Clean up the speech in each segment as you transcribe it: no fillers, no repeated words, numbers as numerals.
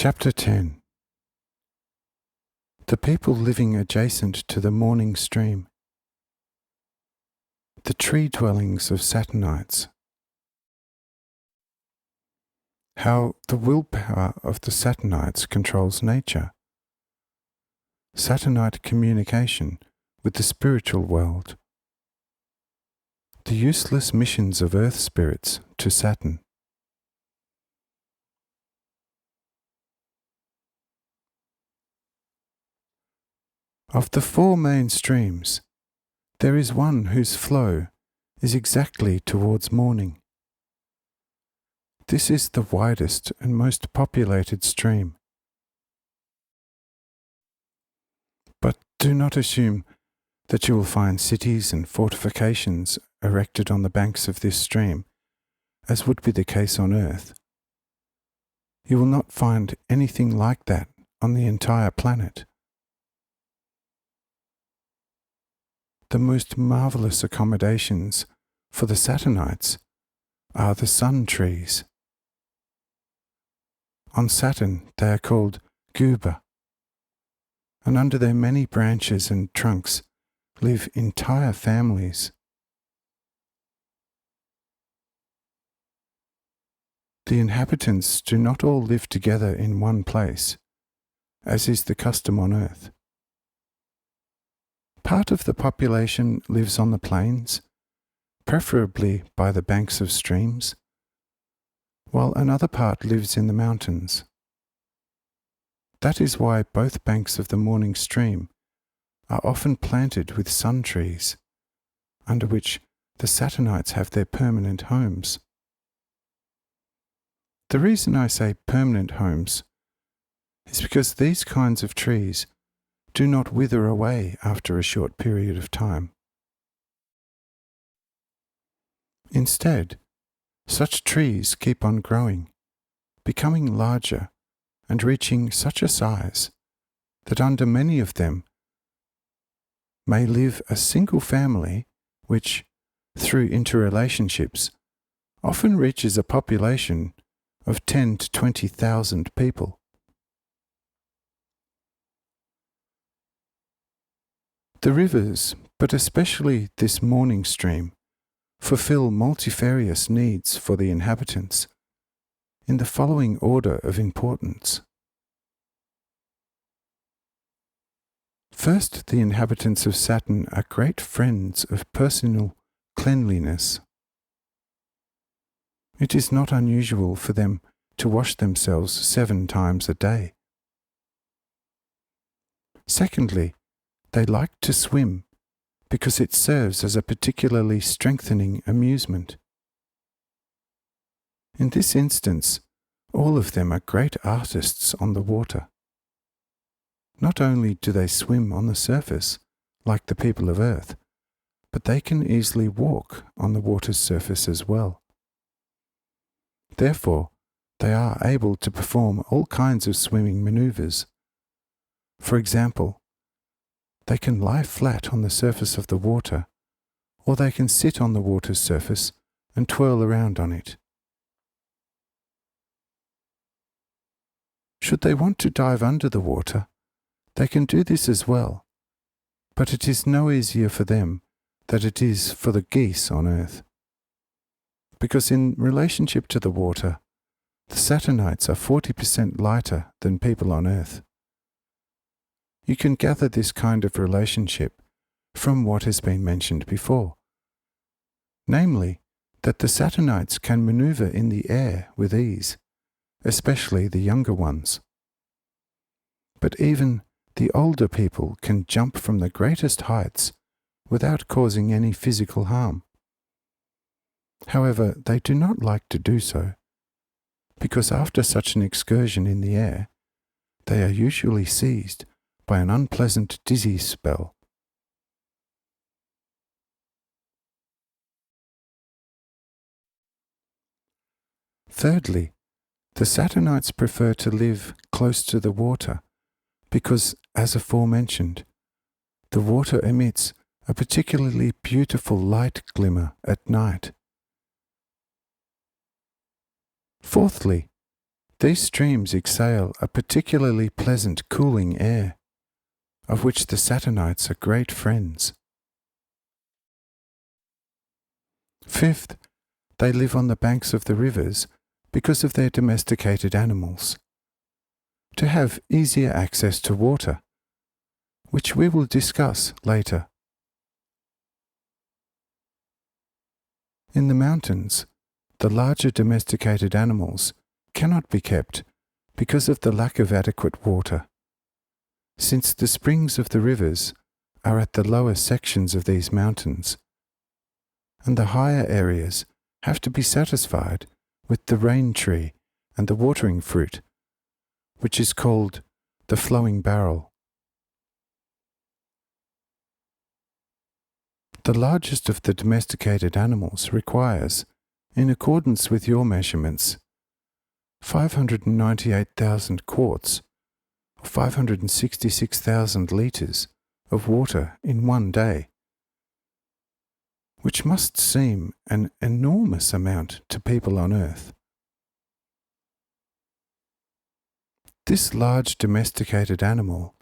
Chapter 10. The people living adjacent to the morning stream. The tree dwellings of Saturnites. How the willpower of the Saturnites controls nature. Saturnite communication with the spiritual world. The useless missions of earth spirits to Saturn. Of the four main streams, there is one whose flow is exactly towards morning. This is the widest and most populated stream. But do not assume that you will find cities and fortifications erected on the banks of this stream, as would be the case on earth. You will not find anything like that on the entire planet. The most marvellous accommodations for the Saturnites are the sun trees. On Saturn they are called guba, and under their many branches and trunks live entire families. The inhabitants do not all live together in one place, as is the custom on earth. Part of the population lives on the plains, preferably by the banks of streams, while another part lives in the mountains. That is why both banks of the morning stream are often planted with sun trees, under which the Saturnites have their permanent homes. The reason I say permanent homes is because these kinds of trees do not wither away after a short period of time. Instead, such trees keep on growing, becoming larger and reaching such a size that under many of them may live a single family which, through interrelationships, often reaches a population of 10 to 20,000 people. The rivers, but especially this morning stream, fulfill multifarious needs for the inhabitants in the following order of importance. First, the inhabitants of Saturn are great friends of personal cleanliness. It is not unusual for them to wash themselves 7 times a day. Secondly, they like to swim because it serves as a particularly strengthening amusement. In this instance, all of them are great artists on the water. Not only do they swim on the surface, like the people of Earth, but they can easily walk on the water's surface as well. Therefore, they are able to perform all kinds of swimming maneuvers. For example, they can lie flat on the surface of the water, or they can sit on the water's surface and twirl around on it. Should they want to dive under the water, they can do this as well, but it is no easier for them than it is for the geese on Earth, because in relationship to the water, the Saturnites are 40% lighter than people on Earth. You can gather this kind of relationship from what has been mentioned before, namely that the Saturnites can maneuver in the air with ease, especially the younger ones. But even the older people can jump from the greatest heights without causing any physical harm. However, they do not like to do so, because after such an excursion in the air, they are usually seized by an unpleasant dizzy spell. Thirdly, the Saturnites prefer to live close to the water because, as aforementioned, the water emits a particularly beautiful light glimmer at night. Fourthly, These streams exhale a particularly pleasant cooling air, of which the Saturnites are great friends. Fifth, they live on the banks of the rivers because of their domesticated animals, to have easier access to water, which we will discuss later. In the mountains, the larger domesticated animals cannot be kept because of the lack of adequate water, since the springs of the rivers are at the lower sections of these mountains, and the higher areas have to be satisfied with the rain tree and the watering fruit, which is called the flowing barrel. The largest of the domesticated animals requires, in accordance with your measurements, 598,000 quarts, or 566,000 litres of water in one day, which must seem an enormous amount to people on earth. This large domesticated animal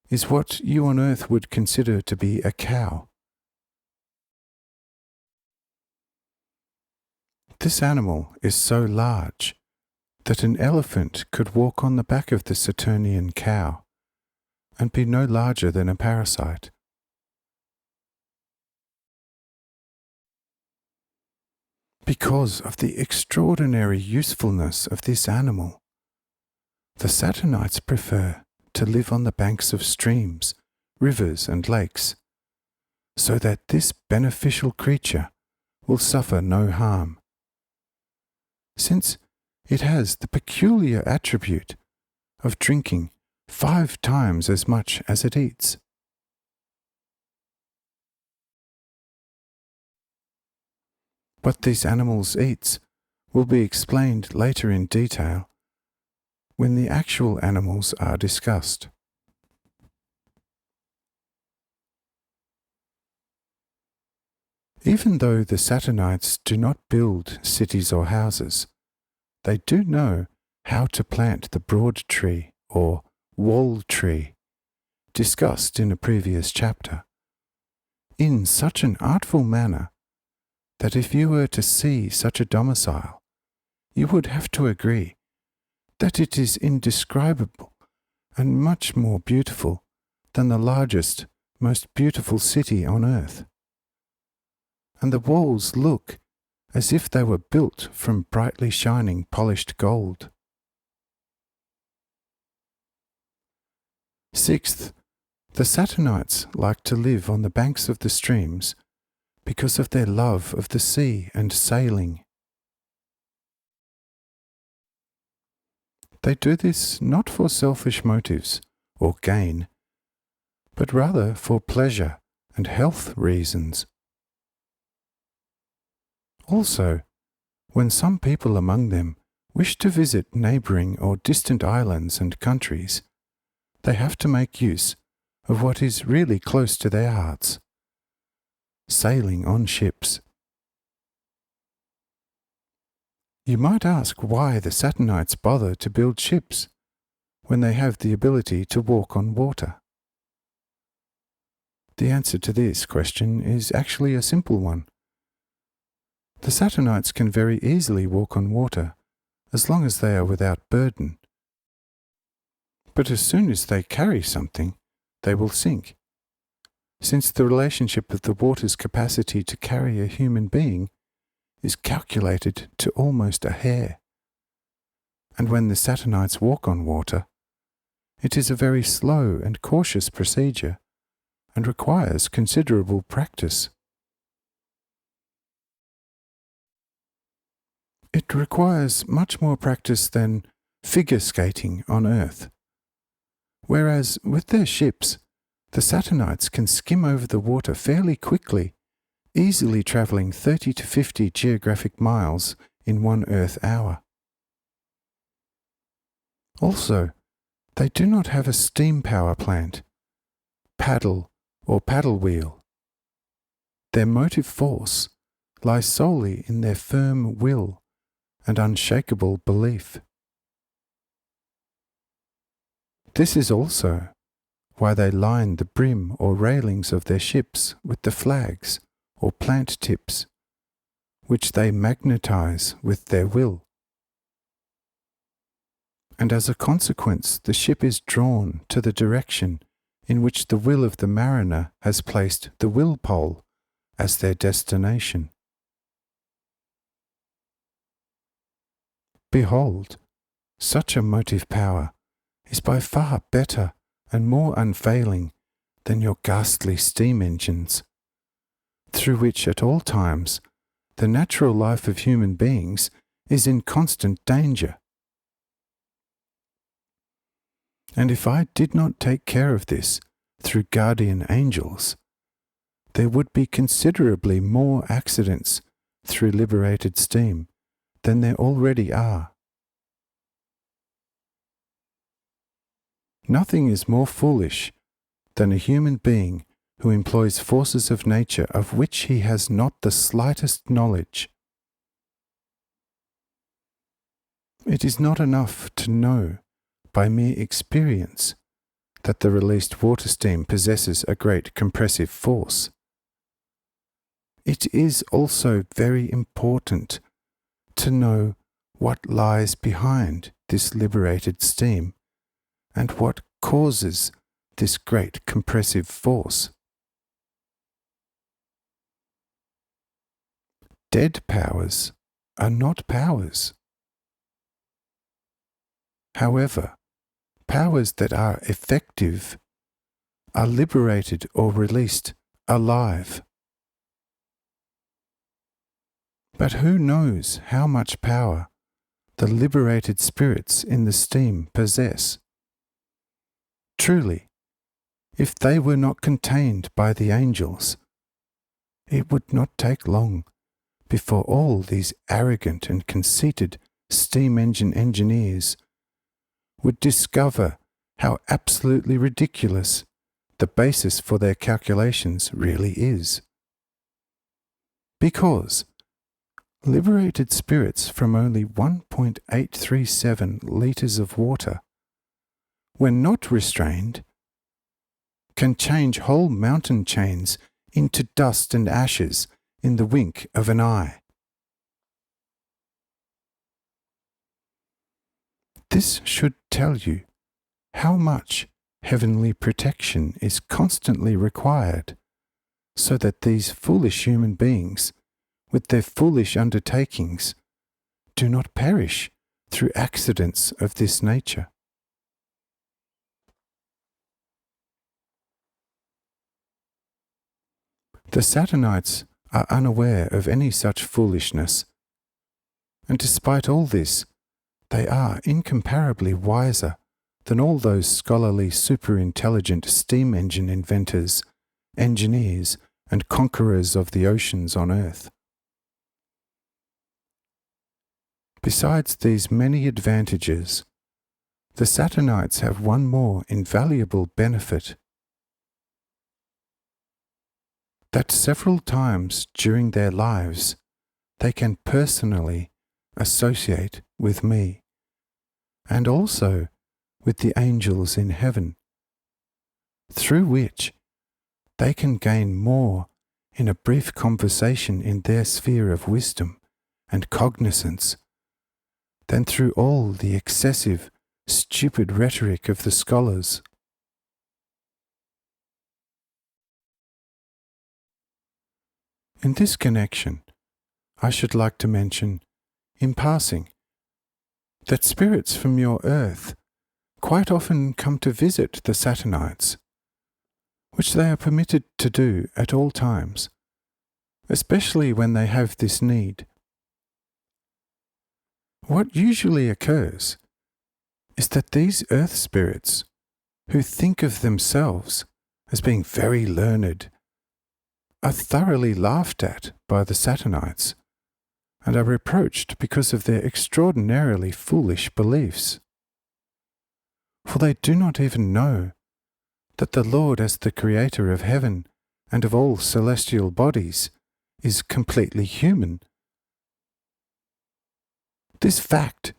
is what you on earth would consider to be a cow. This animal is so large that an elephant could walk on the back of the Saturnian cow and be no larger than a parasite. Because of the extraordinary usefulness of this animal, the Saturnites prefer to live on the banks of streams, rivers, and lakes, so that this beneficial creature will suffer no harm, since it has the peculiar attribute of drinking 5 times as much as it eats. What these animals eat will be explained later in detail when the actual animals are discussed. Even though the Saturnites do not build cities or houses, they do know how to plant the broad tree or wall tree, discussed in a previous chapter, in such an artful manner that if you were to see such a domicile, you would have to agree that it is indescribable and much more beautiful than the largest, most beautiful city on earth. And the walls look as if they were built from brightly shining polished gold. Sixth, the Saturnites like to live on the banks of the streams because of their love of the sea and sailing. They do this not for selfish motives or gain, but rather for pleasure and health reasons. Also, when some people among them wish to visit neighbouring or distant islands and countries, they have to make use of what is really close to their hearts: sailing on ships. You might ask why the Saturnites bother to build ships when they have the ability to walk on water. The answer to this question is actually a simple one. The Saturnites can very easily walk on water as long as they are without burden. But as soon as they carry something, they will sink, since the relationship of the water's capacity to carry a human being is calculated to almost a hair. And when the Saturnites walk on water, it is a very slow and cautious procedure and requires considerable practice. It requires much more practice than figure skating on Earth, whereas with their ships, the Saturnites can skim over the water fairly quickly, easily travelling 30 to 50 geographic miles in 1 Earth hour. Also, they do not have a steam power plant, paddle or paddle wheel. Their motive force lies solely in their firm will and unshakable belief. This is also why they line the brim or railings of their ships with the flags or plant tips, which they magnetize with their will. And as a consequence, the ship is drawn to the direction in which the will of the mariner has placed the will pole as their destination. Behold, such a motive power is by far better and more unfailing than your ghastly steam engines, through which at all times the natural life of human beings is in constant danger. And if I did not take care of this through guardian angels, there would be considerably more accidents through liberated steam than there already are. Nothing is more foolish than a human being who employs forces of nature of which he has not the slightest knowledge. It is not enough to know by mere experience that the released water steam possesses a great compressive force. It is also very important to know what lies behind this liberated steam and what causes this great compressive force. Dead powers are not powers. However, powers that are effective are liberated or released alive. But who knows how much power the liberated spirits in the steam possess? Truly, if they were not contained by the angels, it would not take long before all these arrogant and conceited steam engine engineers would discover how absolutely ridiculous the basis for their calculations really is. Because liberated spirits from only 1.837 litres of water, when not restrained, can change whole mountain chains into dust and ashes in the wink of an eye. This should tell you how much heavenly protection is constantly required, so that these foolish human beings, with their foolish undertakings, do not perish through accidents of this nature. The Saturnites are unaware of any such foolishness, and despite all this, they are incomparably wiser than all those scholarly superintelligent steam engine inventors, engineers, and conquerors of the oceans on earth. Besides these many advantages, the Saturnites have one more invaluable benefit, that several times during their lives they can personally associate with me, and also with the angels in heaven, through which they can gain more in a brief conversation in their sphere of wisdom and cognizance than through all the excessive, stupid rhetoric of the scholars. In this connection, I should like to mention, in passing, that spirits from your earth quite often come to visit the Saturnites, which they are permitted to do at all times, especially when they have this need. What usually occurs is that these earth spirits, who think of themselves as being very learned, are thoroughly laughed at by the Saturnites, and are reproached because of their extraordinarily foolish beliefs. For they do not even know that the Lord, as the creator of heaven and of all celestial bodies, is completely human. This fact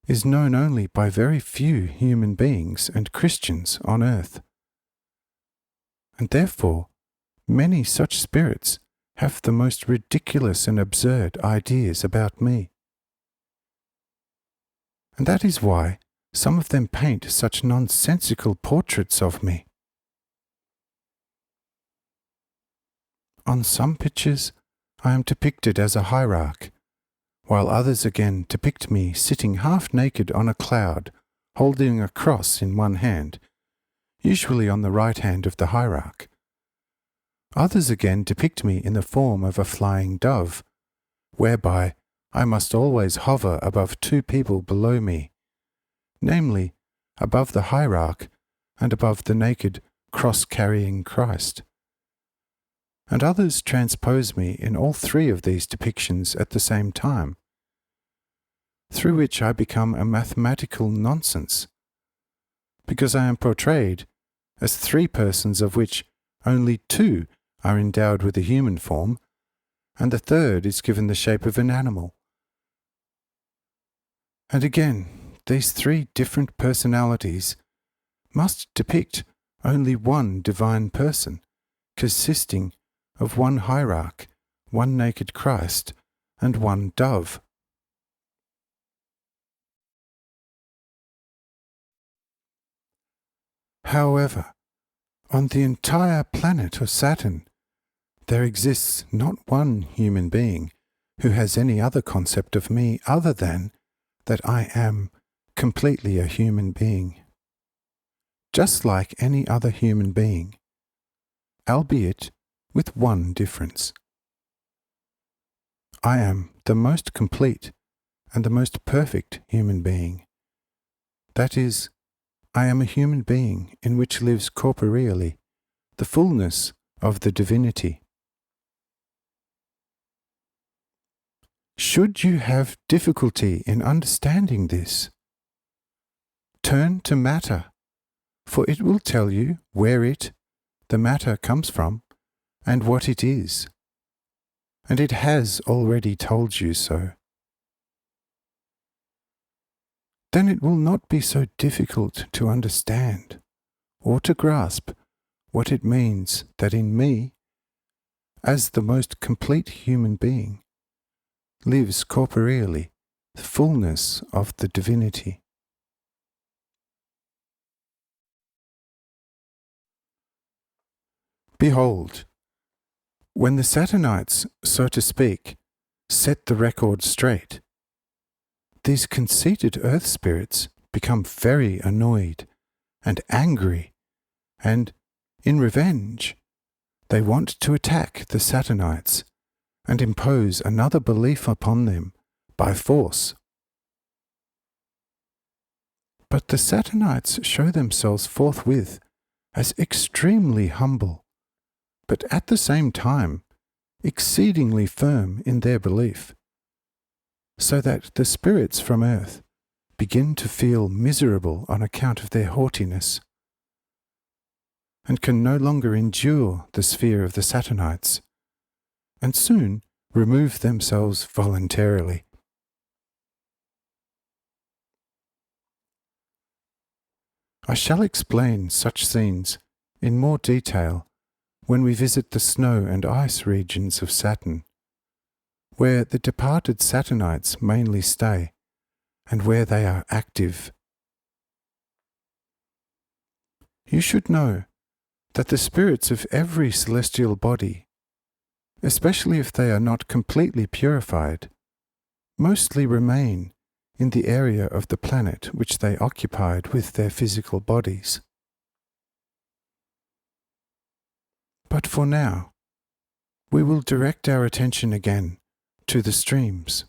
is known only by very few human beings and Christians on earth. And therefore, many such spirits have the most ridiculous and absurd ideas about me. And that is why some of them paint such nonsensical portraits of me. On some pictures, I am depicted as a hierarch, while others again depict me sitting half naked on a cloud, holding a cross in one hand, usually on the right hand of the hierarch. Others again depict me in the form of a flying dove, whereby I must always hover above two people below me, namely, above the hierarch and above the naked, cross-carrying Christ. And others transpose me in all three of these depictions at the same time, through which I become a mathematical nonsense, because I am portrayed as three persons of which only two are endowed with a human form, and the third is given the shape of an animal. And again, these three different personalities must depict only one divine person, consisting of one hierarch, one naked Christ, and one dove. However, on the entire planet of Saturn, there exists not one human being who has any other concept of me other than that I am completely a human being, just like any other human being, albeit with one difference. I am the most complete and the most perfect human being. That is, I am a human being in which lives corporeally the fullness of the divinity. Should you have difficulty in understanding this, turn to matter, for it will tell you where the matter comes from, and what it is. And it has already told you so. Then it will not be so difficult to understand or to grasp what it means that in me, as the most complete human being, lives corporeally the fullness of the divinity. Behold, when the Saturnites, so to speak, set the record straight, these conceited earth spirits become very annoyed and angry, and, in revenge, they want to attack the Saturnites and impose another belief upon them by force. But the Saturnites show themselves forthwith as extremely humble, but at the same time exceedingly firm in their belief, so that the spirits from earth begin to feel miserable on account of their haughtiness, and can no longer endure the sphere of the Saturnites, and soon remove themselves voluntarily. I shall explain such scenes in more detail when we visit the snow and ice regions of Saturn, where the departed Saturnites mainly stay, and where they are active. You should know that the spirits of every celestial body, especially if they are not completely purified, mostly remain in the area of the planet which they occupied with their physical bodies. But for now, we will direct our attention again to the streams.